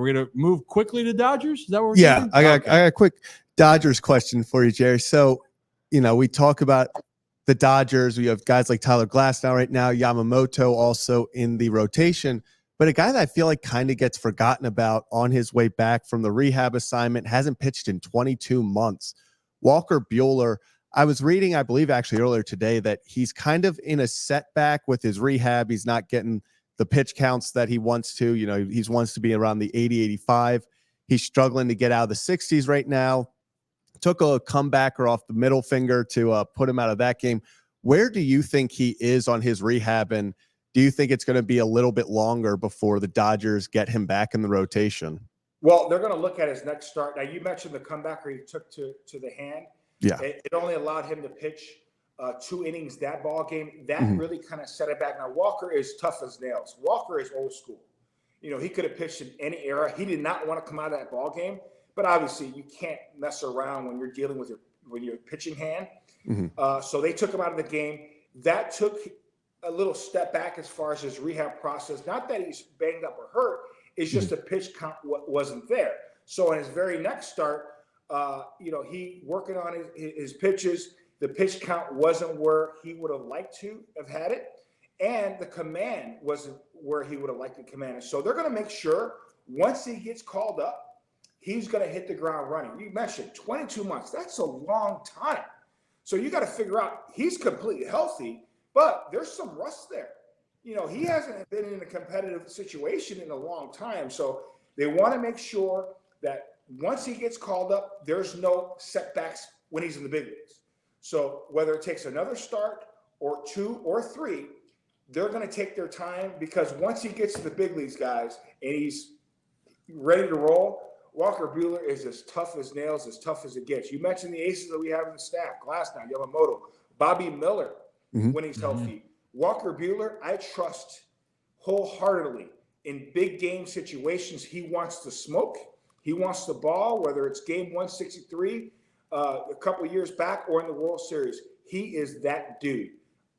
We're going to move quickly to Dodgers. Is that what we're doing? I got okay. a quick Dodgers question for you, Jerry. So, we talk about the Dodgers. We have guys like Tyler Glasnow right now, Yamamoto also in the rotation. But a guy that I feel like kind of gets forgotten about on his way back from the rehab assignment, hasn't pitched in 22 months. Walker Buehler, I was reading, I believe actually earlier today, that he's kind of in a setback with his rehab. He's not getting the pitch counts that he wants to. He wants to be around the 80, 85. He's struggling to get out of the 60s right now. Took a comebacker off the middle finger to put him out of that game. Where do you think he is on his rehab, and do you think it's going to be a little bit longer before the Dodgers get him back in the rotation? Well, they're going to look at his next start. Now, you mentioned the comebacker he took to the hand. Yeah. It only allowed him to pitch 2 innings that ball game. That really kind of set it back. Now, Walker is tough as nails. Walker is old school. He could have pitched in any era. He did not want to come out of that ball game. But obviously, you can't mess around when you're dealing with your pitching hand. So they took him out of the game. That took a little step back as far as his rehab process. Not that he's banged up or hurt. It's just the pitch count wasn't there. So in his very next start, he working on his pitches. The pitch count wasn't where he would have liked to have had it. And the command wasn't where he would have liked to command it. So they're going to make sure once he gets called up, he's going to hit the ground running. You mentioned 22 months. That's a long time. So you got to figure out he's completely healthy, but there's some rust there. He hasn't been in a competitive situation in a long time. So they want to make sure that once he gets called up, there's no setbacks when he's in the big leagues. So whether it takes another start or 2 or 3, they're going to take their time, because once he gets to the big leagues, guys, and he's ready to roll, Walker Buehler is as tough as nails, as tough as it gets. You mentioned the aces that we have in the staff: Glasnow, Yamamoto, Bobby Miller when he's healthy. Walker Buehler, I trust wholeheartedly in big game situations. He wants to smoke. He wants the ball, whether it's game 163 a couple of years back or in the World Series. He is that dude.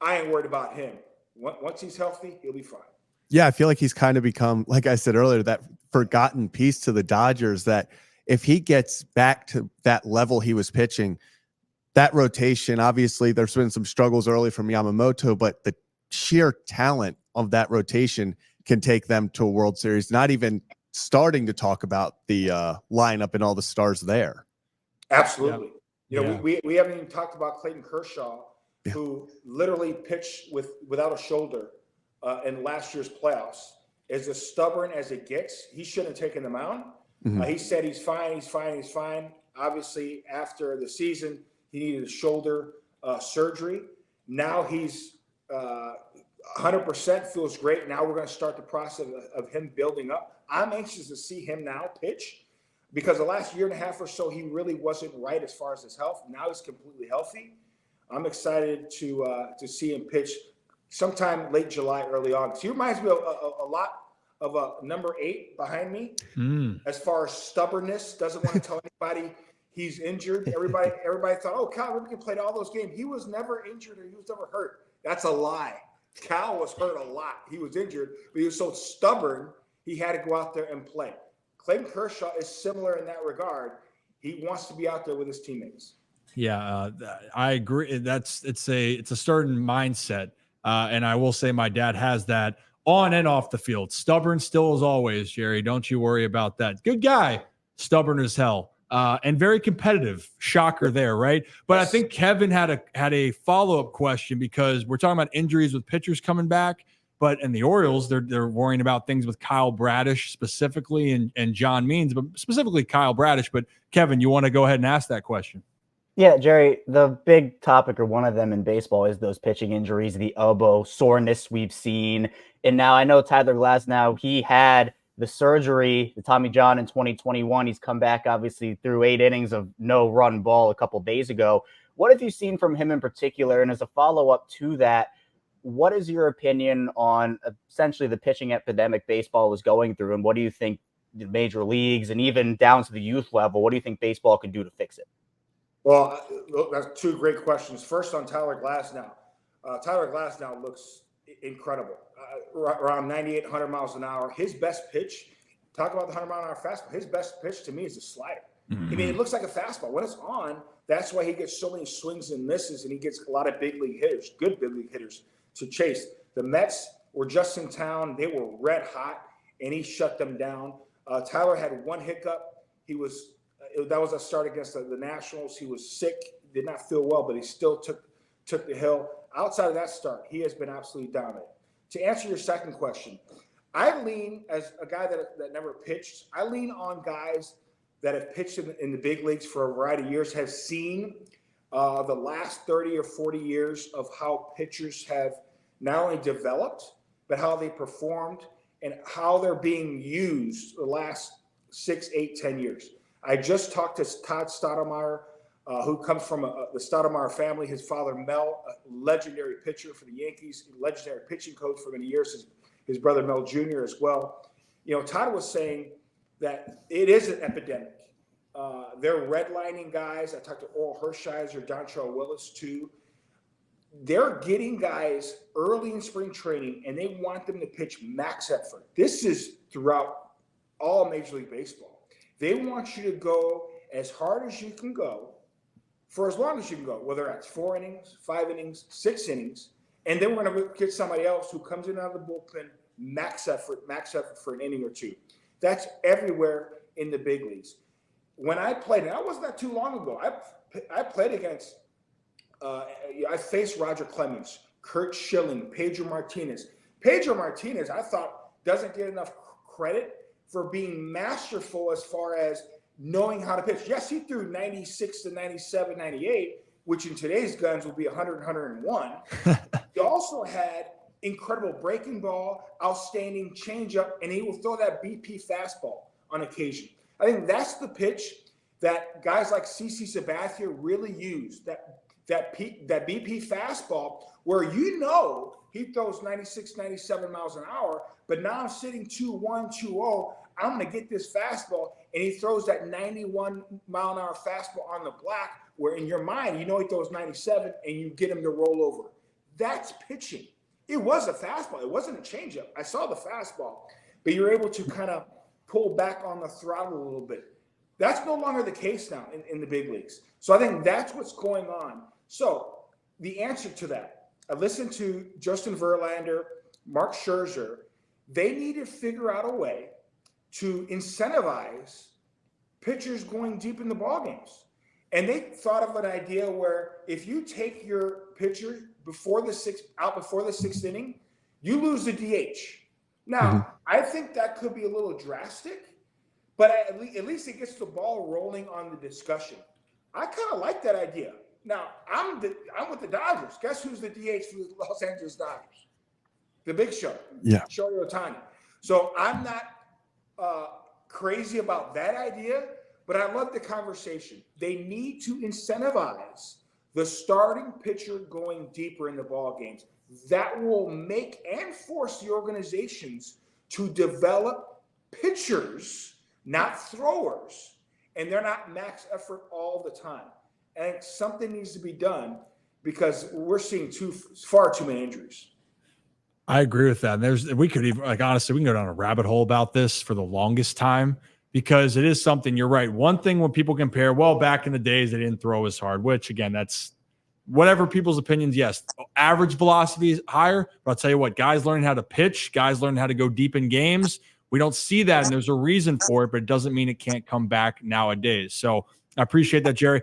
I ain't worried about him. Once he's healthy, he'll be fine. Yeah, I feel like he's kind of become, like I said earlier, that forgotten piece to the Dodgers, that if he gets back to that level he was pitching, that rotation, obviously there's been some struggles early from Yamamoto, but the sheer talent of that rotation can take them to a World Series, not even starting to talk about the lineup and all the stars there. Absolutely. We haven't even talked about Clayton Kershaw, who literally pitched without a shoulder in last year's playoffs. As stubborn as it gets, he shouldn't have taken the mound. He said he's fine. Obviously, after the season, he needed a shoulder surgery. Now he's 100%, feels great. Now we're going to start the process of him building up. I'm anxious to see him now pitch, because the last year and a half or so, he really wasn't right as far as his health. Now he's completely healthy. I'm excited to see him pitch sometime late July, early August. He reminds me of a lot of a number 8 behind me as far as stubbornness. Doesn't want to tell anybody he's injured. Everybody thought, oh, Cal Ripken played all those games. He was never injured or he was never hurt. That's a lie. Cal was hurt a lot. He was injured, but he was so stubborn, he had to go out there and play. Clayton Kershaw is similar in that regard. He wants to be out there with his teammates. Yeah, I agree. It's a certain mindset. And I will say my dad has that on and off the field. Stubborn still as always, Jerry. Don't you worry about that. Good guy, stubborn as hell, and very competitive. Shocker there, right? But I think Kevin had a follow-up question, because we're talking about injuries with pitchers coming back. But in the Orioles, they're worrying about things with Kyle Bradish specifically and John Means, but specifically Kyle Bradish. But Kevin, you want to go ahead and ask that question? Yeah, Jerry, the big topic, or one of them in baseball, is those pitching injuries, the elbow soreness we've seen. And now I know Tyler Glasnow, he had the surgery, the Tommy John, in 2021. He's come back, obviously, through 8 innings of no run ball a couple days ago. What have you seen from him in particular? And as a follow-up to that, what is your opinion on essentially the pitching epidemic baseball is going through? And what do you think the major leagues and even down to the youth level, what do you think baseball can do to fix it? Well, that's 2 great questions. First, on Tyler Glasnow. Tyler Glasnow looks incredible, around 9,800 miles an hour. His best pitch Talk about the 100-mile-an-hour fastball. His best pitch to me is a slider. I mean, it looks like a fastball. When it's on, that's why he gets so many swings and misses, and he gets a lot of big league hitters, good big league hitters, to chase. The Mets were just in town. They were red hot, and he shut them down. Tyler had one hiccup. That was a start against the Nationals. He was sick, did not feel well, but he still took the hill. Outside of that start, he has been absolutely dominant. To answer your second question, I lean, as a guy that never pitched, I lean on guys that have pitched in the big leagues for a variety of years, have seen the last 30 or 40 years of how pitchers have not only developed, but how they performed and how they're being used the last 6, 8, 10 years. I just talked to Todd Stottlemyre, who comes from the Stottlemyre family. His father, Mel, a legendary pitcher for the Yankees, legendary pitching coach for many years, his brother, Mel Jr. as well. Todd was saying that it is an epidemic. They're redlining guys. I talked to Oral Hershiser, Dontrelle Willis too. They're getting guys early in spring training, and they want them to pitch max effort. This is throughout all Major League Baseball. They want you to go as hard as you can go for as long as you can go, whether that's 4 innings, 5 innings, 6 innings, and then we're going to get somebody else who comes in out of the bullpen, max effort for an inning or two. That's everywhere in the big leagues. When I played, and that wasn't that too long ago, I played against, I faced Roger Clemens, Curt Schilling, Pedro Martinez. Pedro Martinez, I thought, doesn't get enough credit for being masterful as far as knowing how to pitch. Yes, he threw 96 to 97, 98, which in today's guns will be 100, 101. He also had incredible breaking ball, outstanding changeup, and he will throw that BP fastball on occasion. I think that's the pitch that guys like CC Sabathia really use, that BP fastball where he throws 96, 97 miles an hour, but now I'm sitting 2-1, 2-0. I'm going to get this fastball, and he throws that 91-mile-an-hour fastball on the black where in your mind, he throws 97, and you get him to roll over. That's pitching. It was a fastball. It wasn't a changeup. I saw the fastball, but you're able to kind of pull back on the throttle a little bit. That's no longer the case now in the big leagues. So I think that's what's going on. So the answer to that, I listened to Justin Verlander, Mark Scherzer. They need to figure out a way to incentivize pitchers going deep in the ball games. And they thought of an idea where if you take your pitcher before the sixth inning, you lose the DH. Now, I think that could be a little drastic, but at least it gets the ball rolling on the discussion. I kind of like that idea. Now, I'm with the Dodgers. Guess who's the DH for the Los Angeles Dodgers? The Big Show. Yeah. Shohei Ohtani. So I'm not crazy about that idea, but I love the conversation. They need to incentivize the starting pitcher going deeper in the ball games. That will make and force the organizations to develop pitchers, not throwers, and they're not max effort all the time. I think something needs to be done because we're seeing far too many injuries. I agree with that. And we could even, honestly, we can go down a rabbit hole about this for the longest time because it is something, you're right. One thing when people compare, well, back in the days, they didn't throw as hard, which again, that's whatever people's opinions. Yes. Average velocity is higher, but I'll tell you what, guys learn how to pitch, guys learn how to go deep in games. We don't see that. And there's a reason for it, but it doesn't mean it can't come back nowadays. So I appreciate that, Jerry.